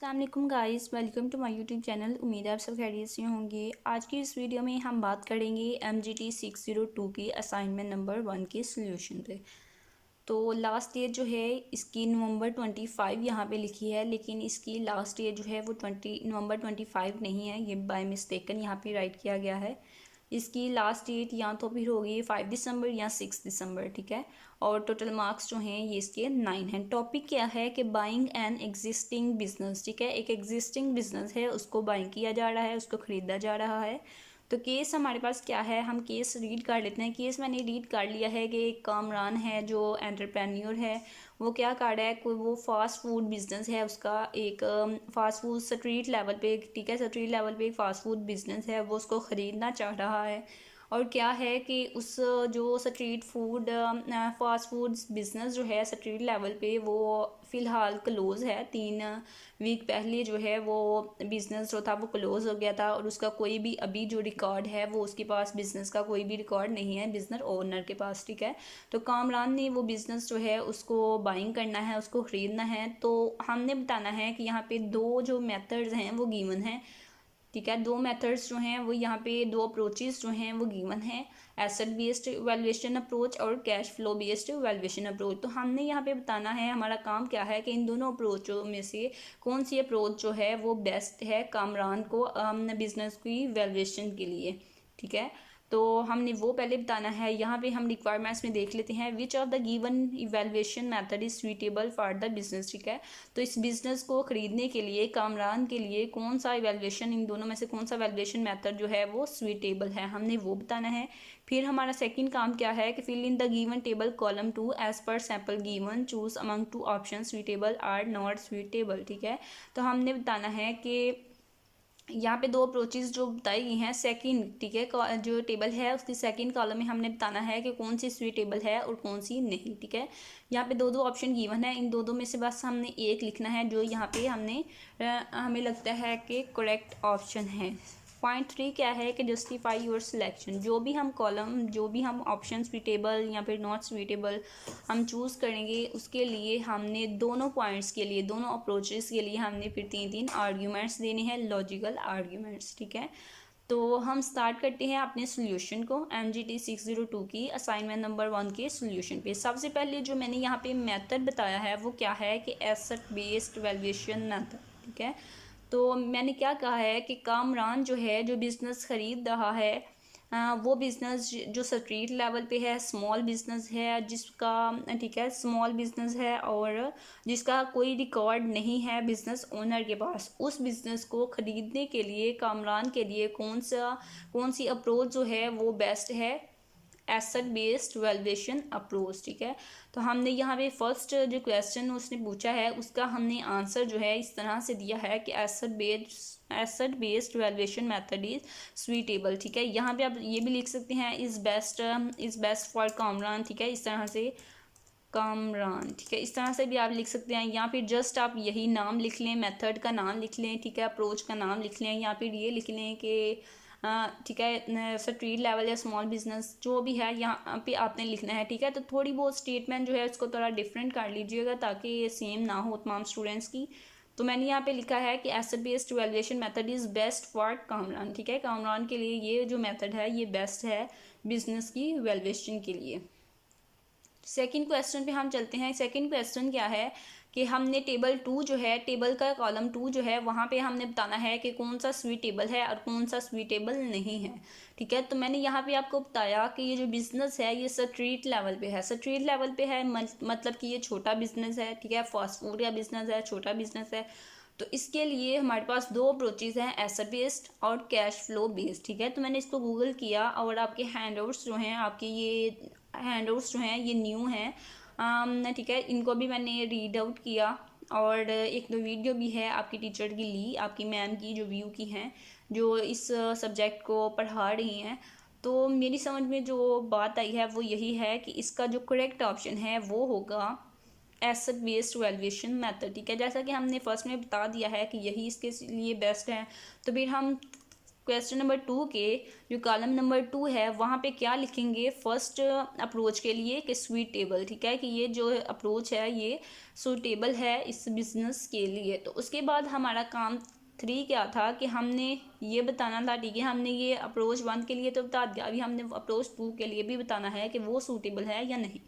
अस्सलाम वालेकुम guys, welcome to my YouTube channel. उम्मीद है आप सब खैरियत से होंगे। आज की इस वीडियो में हम बात करेंगे MGT 602 की असाइनमेंट नंबर 1 के सॉल्यूशन पे। तो लास्ट डेट जो है इसकी नवंबर 25 यहाँ पे लिखी है, लेकिन इसकी लास्ट डेट जो है वो नवंबर 25 नहीं है, ये बाय मिस्टेकन यहाँ पे राइट किया गया है। इसकी लास्ट डेट या तो फिर होगी 5 दिसंबर या 6 दिसंबर, ठीक है। और टोटल मार्क्स जो हैं ये इसके 9 हैं। टॉपिक क्या है कि बाइंग एन एग्जिस्टिंग बिजनेस, ठीक है। एक एग्जिस्टिंग बिजनेस है, उसको बाइंग किया जा रहा है, उसको ख़रीदा जा रहा है। तो केस हमारे पास क्या है, हम केस रीड कर लेते हैं। केस मैंने रीड कर लिया है कि एक कामरान है जो एंटरप्रेन्योर है, वो क्या कर रहा है, कोई वो फास्ट फूड बिजनेस है उसका, एक फास्ट फूड स्ट्रीट लेवल पे, ठीक है, स्ट्रीट लेवल पे एक फास्ट फूड बिजनेस है, वो उसको ख़रीदना चाह रहा है। और क्या है कि उस जो street food fast food business जो है स्ट्रीट लेवल पे वो फ़िलहाल क्लोज़ है। 3 वीक पहले जो है वो बिज़नेस जो था वो क्लोज़ हो गया था, और उसका कोई भी अभी जो रिकॉर्ड है वो उसके पास बिज़नेस का कोई भी रिकॉर्ड नहीं है बिज़नेस ओनर के पास, ठीक है। तो कामरान ने वो बिज़नेस जो है उसको बाइंग करना है, उसको ख़रीदना है। तो हमने बताना है कि यहाँ पे 2 जो मेथड्स हैं वो गिवन हैं, ठीक है। 2 मेथड्स जो हैं वो यहाँ पे 2 अप्रोचेस जो हैं वो गिवन है, एसेट बेस्ड वैल्यूएशन अप्रोच और cash flow based valuation approach. तो हमने यहाँ पे बताना है, हमारा काम क्या है कि इन दोनों अप्रोचों में से कौन सी अप्रोच जो है वो बेस्ट है कामरान को बिजनेस की वैल्यूएशन के लिए, ठीक है। तो हमने वो पहले बताना है। यहाँ पे हम रिक्वायरमेंट्स में देख लेते हैं, which of the given evaluation method is suitable for the business, ठीक है। तो इस बिज़नेस को ख़रीदने के लिए कामरान के लिए कौन सा इवैल्यूएशन, इन दोनों में से कौन सा वैल्यूएशन मेथड जो है वो सुइटेबल है, हमने वो बताना है। फिर हमारा सेकंड काम क्या है कि fill in the given table column 2 as per sample given, choose among 2 option suitable or not suitable, ठीक है। तो हमने बताना है कि यहाँ पे 2 अप्रोचेस जो बताई गई हैं, सेकंड, ठीक है, जो टेबल है उसकी सेकंड कॉलम में हमने बताना है कि कौन सी सुइटेबल है और कौन सी नहीं, ठीक है। यहाँ पे 2 ऑप्शन गिवन है, इन 2 में से बस हमने एक लिखना है जो यहाँ पे हमें लगता है कि करेक्ट ऑप्शन है। पॉइंट 3 क्या है कि जस्टिफाई योर सिलेक्शन। जो भी हम ऑप्शन सुइटेबल या फिर नॉट सुइटेबल हम चूज़ करेंगे, उसके लिए हमने दोनों पॉइंट्स के लिए, दोनों अप्रोचेस के लिए हमने फिर 3 आर्ग्यूमेंट्स देने हैं, लॉजिकल आर्ग्यूमेंट्स, ठीक है। तो हम स्टार्ट करते हैं अपने सोल्यूशन को MGT 602 की असाइनमेंट नंबर 1 के सोल्यूशन पे। सबसे पहले जो मैंने यहाँ पे मेथड बताया है वो क्या है कि एसेट बेस्ड वैल्यूएशन मेथड, ठीक है। तो मैंने क्या कहा है कि कामरान जो है, जो बिज़नेस ख़रीद रहा है, वो बिज़नेस जो स्ट्रीट लेवल पे है, स्मॉल बिज़नेस है जिसका, ठीक है, स्मॉल बिज़नेस है और जिसका कोई रिकॉर्ड नहीं है बिज़नेस ओनर के पास, उस बिज़नेस को ख़रीदने के लिए कामरान के लिए कौन सी अप्रोच जो है वो बेस्ट है, एसेट बेस्ड वैल्यूएशन अप्रोच, ठीक है। तो हमने यहाँ पे फर्स्ट जो क्वेश्चन उसने पूछा है उसका हमने आंसर जो है इस तरह से दिया है कि asset based valuation method is suitable, ठीक है। यहाँ पे आप ये भी लिख सकते हैं इज बेस्ट फॉर कामरान, ठीक है, इस तरह से कामरान, ठीक है, इस तरह से भी आप लिख सकते हैं। या फिर जस्ट आप यही नाम लिख लें, मेथड का नाम लिख लें, ठीक है, अप्रोच का नाम लिख लें, या फिर ये लिख लें कि ठीक है, स्ट्रीट लेवल या स्मॉल बिजनेस जो भी है यहाँ पे आपने लिखना है, ठीक है। तो थोड़ी बहुत स्टेटमेंट जो है उसको थोड़ा डिफरेंट कर लीजिएगा ताकि ये सेम ना हो तमाम स्टूडेंट्स की। तो मैंने यहाँ पे लिखा है कि asset based valuation method is best for Kamran, ठीक है। कामरान के लिए ये जो मेथड है ये बेस्ट है बिजनेस की वैल्यूएशन के लिए। सेकंड क्वेश्चन पे हम चलते हैं। सेकंड क्वेश्चन क्या है कि हमने टेबल 2 जो है, टेबल का कॉलम 2 जो है वहाँ पे हमने बताना है कि कौन सा सुइटेबल है और कौन सा सुइटेबल नहीं है, ठीक है। तो मैंने यहाँ पे आपको बताया कि ये जो बिज़नेस है ये स्ट्रीट लेवल पे है, स्ट्रीट लेवल पे है, मतलब कि ये छोटा बिज़नेस है, ठीक है, फास्ट फूड का बिज़नेस है, छोटा बिज़नेस है। तो इसके लिए हमारे पास 2 अप्रोचेज हैं, एसेट बेस्ड और कैश फ्लो बेस्ड, ठीक है। तो मैंने इसको गूगल किया और आपके हैंडआउट्स जो हैं, आपके ये हैंडआउट्स जो हैं ये न्यू हैं, ठीक है, इनको भी मैंने रीड आउट किया और 1-2 वीडियो भी है आपकी टीचर की ली, आपकी मैम की जो व्यू की हैं, जो इस सब्जेक्ट को पढ़ा रही हैं। तो मेरी समझ में जो बात आई है वो यही है कि इसका जो करेक्ट ऑप्शन है वो होगा एसेट बेस्ड वैल्यूएशन मेथड, ठीक है। जैसा कि हमने फर्स्ट में बता दिया है कि यही इसके लिए बेस्ट है, तो फिर हम क्वेश्चन नंबर 2 के जो कॉलम नंबर 2 है वहाँ पे क्या लिखेंगे फर्स्ट अप्रोच के लिए कि सूटेबल, ठीक है, कि ये जो अप्रोच है ये सूटेबल है इस बिज़नेस के लिए। तो उसके बाद हमारा काम 3 क्या था कि हमने ये बताना था, ठीक है, हमने ये अप्रोच 1 के लिए तो बता दिया, अभी हमने अप्रोच 2 के लिए भी बताना है कि वो सूटेबल है या नहीं,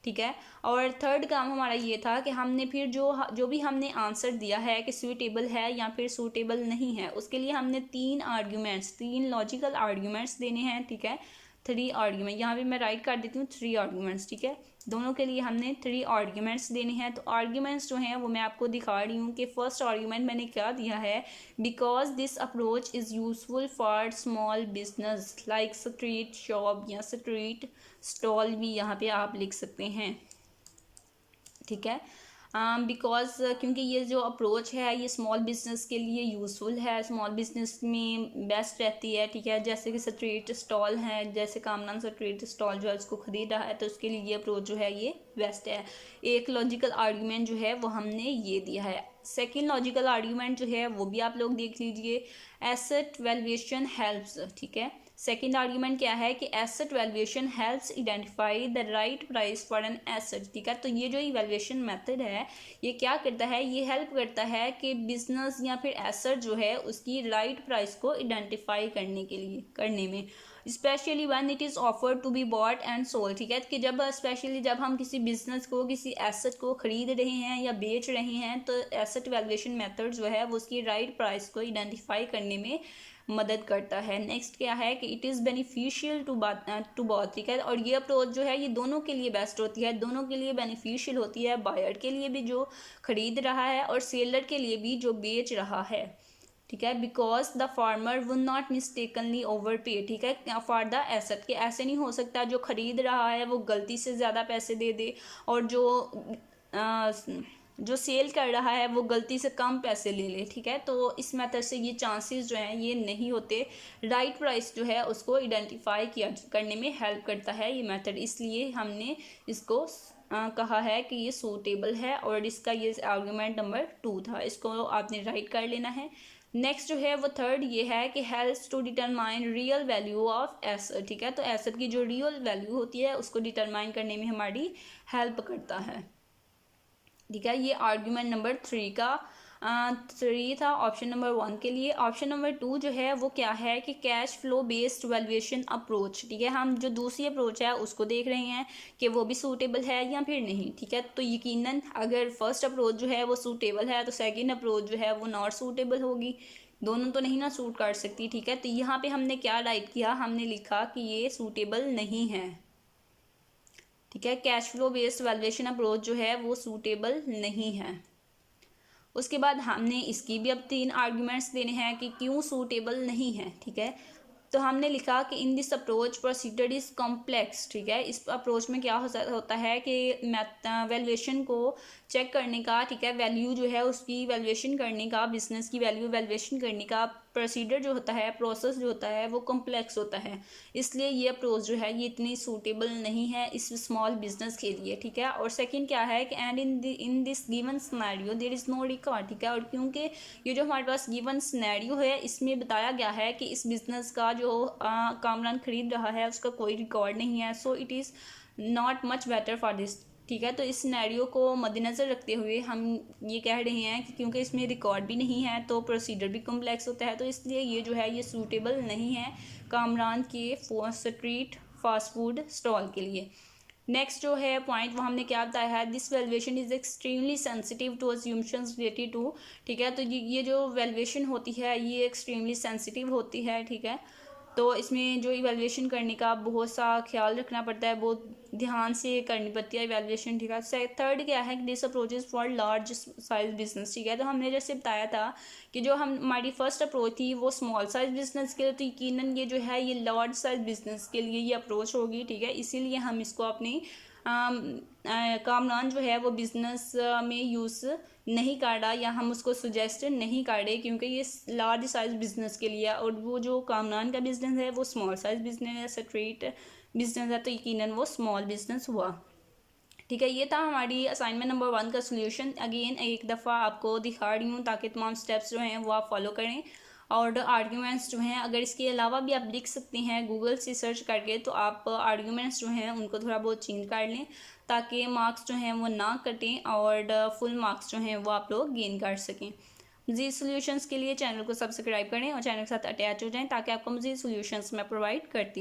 ठीक है। और थर्ड काम हमारा ये था कि हमने फिर जो भी हमने आंसर दिया है कि सूटेबल है या फिर सूटेबल नहीं है, उसके लिए हमने 3 लॉजिकल आर्ग्यूमेंट्स देने हैं, ठीक है। 3 आर्ग्यूमेंट, यहाँ पे मैं राइट कर देती हूँ 3 आर्ग्यूमेंट्स, ठीक है। दोनों के लिए हमने 3 आर्ग्यूमेंट्स देने हैं। तो आर्ग्यूमेंट्स जो हैं वो मैं आपको दिखा रही हूँ कि फर्स्ट आर्ग्यूमेंट मैंने क्या दिया है, because this approach is useful for small business like street shop या स्ट्रीट स्टॉल भी यहाँ पे आप लिख सकते हैं, ठीक है। बिकॉज क्योंकि ये जो अप्रोच है ये स्मॉल बिजनेस के लिए यूज़फुल है, स्मॉल बिजनेस में बेस्ट रहती है, ठीक है। जैसे कि स्ट्रीट स्टॉल है, जैसे कामरान स्ट्रीट स्टॉल जो है उसको ख़रीद रहा है तो उसके लिए ये अप्रोच जो है ये बेस्ट है। एक लॉजिकल आर्ग्यूमेंट जो है वो हमने ये दिया है। सेकेंड लॉजिकल आर्ग्यूमेंट जो है वो भी आप लोग देख लीजिए, एसेट वैल्यूएशन हेल्प्स, ठीक है। सेकेंड आर्ग्यूमेंट क्या है कि asset valuation helps identify the right price for an asset, ठीक है। तो ये जो इवैल्यूएशन मेथड है ये क्या करता है, ये हेल्प करता है कि बिजनेस या फिर एसेट जो है उसकी राइट प्राइस को आइडेंटिफाई करने में, specially one it is offer to be bought and sold, ठीक है। कि जब स्पेशली जब हम किसी बिजनेस को किसी एसेट को खरीद रहे हैं या बेच रहे हैं तो एसेट वैल्यूएशन मेथड जो है वो उसकी राइट प्राइस को आइडेंटिफाई करने में मदद करता है। नेक्स्ट क्या है कि it is beneficial to both, ठीक है। और ये अप्रोच जो है ये दोनों के लिए बेस्ट होती है, दोनों के लिए बेनिफिशियल होती है, बायर के लिए भी जो खरीद रहा है और सेलर के लिए भी जो बेच रहा है, ठीक है। Because the farmer will not mistakenly over पे, ठीक है, फॉर द एसेट, के ऐसे नहीं हो सकता जो खरीद रहा है वो गलती से ज़्यादा पैसे दे दे और जो सेल कर रहा है वो गलती से कम पैसे ले ले, ठीक है। तो इस मेथड से ये चांसेस जो हैं ये नहीं होते, राइट प्राइस जो है उसको आइडेंटिफाई करने में हेल्प करता है ये मेथड, इसलिए हमने इसको कहा है कि ये सूटेबल है। और इसका ये आर्गूमेंट नंबर 2 था, इसको आपने राइट कर लेना है। नेक्स्ट जो है वो थर्ड ये है कि helps to determine real value of asset, ठीक है। तो एसेट की जो रियल वैल्यू होती है उसको डिटरमाइन करने में हमारी हेल्प करता है, ठीक है। ये आर्ग्यूमेंट नंबर 3 का 3 था ऑप्शन नंबर 1 के लिए। ऑप्शन नंबर 2 जो है वो क्या है कि cash flow based valuation approach, ठीक है। हम जो दूसरी अप्रोच है उसको देख रहे हैं कि वो भी सूटेबल है या फिर नहीं, ठीक है। तो यकीनन अगर फर्स्ट अप्रोच जो है वो सूटेबल है तो सेकेंड अप्रोच जो है वो नॉट सूटेबल होगी, दोनों तो नहीं ना सूट कर सकती, ठीक है। तो यहाँ पे हमने क्या राइट किया, हमने लिखा कि ये सूटेबल नहीं है, ठीक है। Cash flow based valuation approach जो है वो सूटेबल नहीं है। उसके बाद हमने इसकी भी अब 3 आर्ग्यूमेंट्स देने हैं कि क्यों सूटेबल नहीं है, ठीक है। तो हमने लिखा कि in this approach procedure is complex, ठीक है। इस अप्रोच में क्या होता है कि वैल्यूएशन को चेक करने का, ठीक है, वैल्यू जो है उसकी वैल्यूएशन करने का, बिजनेस की वैल्यू वैल्यूएशन करने का प्रोसीजर जो होता है, प्रोसेस जो होता है वो कॉम्प्लेक्स होता है, इसलिए ये अप्रोच जो है ये इतनी सूटेबल नहीं है इस स्मॉल बिजनेस के लिए, ठीक है। और सेकंड क्या है कि and in this given scenario there is no record, ठीक है। और क्योंकि ये जो हमारे पास गिवन सिनेरियो है इसमें बताया गया है कि इस बिज़नेस का जो कामरान खरीद रहा है उसका कोई रिकॉर्ड नहीं है, so it is not much better for this, ठीक है। तो इस सिनेरियो को मद्देनज़र रखते हुए हम ये कह रहे हैं कि क्योंकि इसमें रिकॉर्ड भी नहीं है तो प्रोसीजर भी कॉम्प्लेक्स होता है, तो इसलिए ये जो है ये सूटेबल नहीं है कामरान के स्ट्रीट फास्ट फूड स्टॉल के लिए। नेक्स्ट जो है पॉइंट वो हमने क्या बताया है, this valuation is extremely sensitive to assumptions related to, ठीक है। तो ये जो वैल्यूएशन होती है ये एक्सट्रीमली सेंसिटिव होती है, ठीक है। तो इसमें जो इवैल्यूएशन करने का बहुत सा ख्याल रखना पड़ता है, बहुत ध्यान से करनी पड़ती है इवैल्यूएशन, ठीक है। थर्ड क्या है कि this approaches for large size business, ठीक है। तो हमने जैसे बताया था कि जो हमारी फर्स्ट अप्रोच थी वो स्मॉल साइज बिजनेस के लिए, तो यकीनन ये जो है ये लार्ज साइज बिजनेस के लिए ये अप्रोच होगी, ठीक है। इसीलिए हम इसको अपनी कामरान जो है वो बिज़नेस में यूज़ नहीं कर रहा या हम उसको सुजेस्ट नहीं कर रहे क्योंकि ये लार्ज साइज बिजनेस के लिए, और वो जो कामरान का बिजनेस है वो स्मॉल साइज बिजनेस है, स्ट्रीट बिजनेस है, तो यकीनन वो स्मॉल बिजनेस हुआ, ठीक है। ये था हमारी असाइनमेंट नंबर 1 का सोल्यूशन। अगेन एक दफ़ा आपको दिखा रही हूँ ताकि तमाम स्टेप्स जो हैं वो आप फॉलो करें। और आर्ग्यूमेंट्स जो हैं अगर इसके अलावा भी आप लिख सकते हैं गूगल से सर्च करके, तो आप आर्ग्यूमेंट्स जो हैं उनको थोड़ा बहुत चेंज कर लें ताकि मार्क्स जो हैं वो ना कटें और फुल मार्क्स जो हैं वो आप लोग गेन कर सकें। मज़ीद सॉल्यूशंस के लिए चैनल को सब्सक्राइब करें और चैनल के साथ अटैच हो जाएं ताकि आपको मज़ीद सॉल्यूशंस मैं प्रोवाइड करती हूँ।